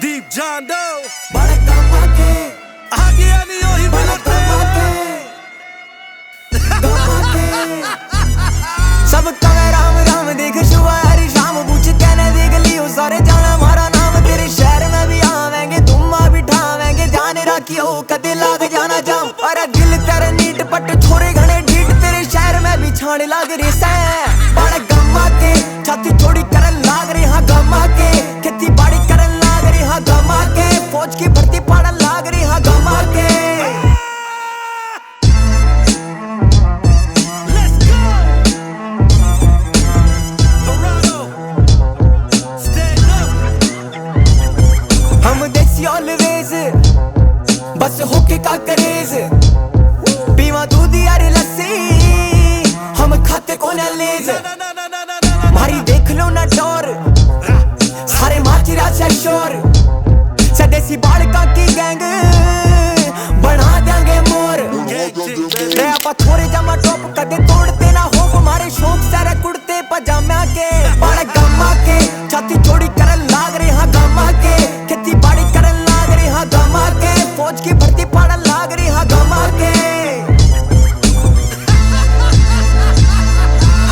Deep John Doe आ गया नहीं वही मिलते सब कहे राम राम देख शुभ हरी शाम पूछ कहने देख लियो सारे जाना हमारा नाम तेरे शहर में भी आवेंगे तुम बिठावेंगे जाने रखियो कदे लाग जाना जाम। अरे दिल तेरे नीट पट छोरे घने ढीठ तेरे शहर में भी छाने लाग रे सै बड़ा गम्मा के छाती थोड़ी करन लाग रे हाँ गम्मा के खेती बाड़ी करन लाग रे हाँ गम्मा के फौज की भर्ती पड़न लाग रे हाँ गम्मा के। हम देसी ऑलवेज बस होके का करेज पीवा दूध यार लस्सी हम खाते कौन लेज मारी देख लो ना डोर सारे माचिरा से शोर सदेसी बालका की गैंग बना देंगे मोर रे आपा थोड़े जमा टॉप कदे तोड़ते ना हो हमारे शौक सारे कुर्ते पजामा के बड़ा गम्मा के छाती चौड़ी करन लाग रे हाँ गम्मा के खेती बाड़ी करन लाग रे हाँ गम्मा के फौज की भर्ती पड़न लाग रे हाँ गम्मा के।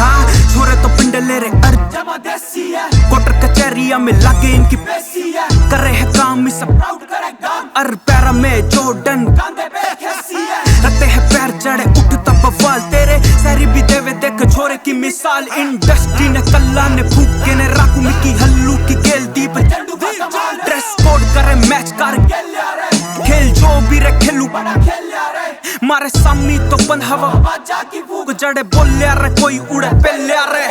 हाँ छोरे तो पिंडले रे जमा देसी है कोटर कचहरिया में लागे इनकी पैसी है कर रहे हैं काम इस प्राउड करेगा अर पैरा में जोर्डन कांधे पे खैसी है रखते हैं पैर चढ़े उठता बवाल तेरे सारी भी देवे देख छोरे की मिसाल इंडस्ट्री ने कल्ला ने फूके ने राकू मिकी हल्लू की गेल दीप ड्रेस कोड करे मैच कर खेल जो भी रे खेलू बड़ा खेल मारे सामी तो बंद हवा जड़े बोल रे कोई उड़े पेल रे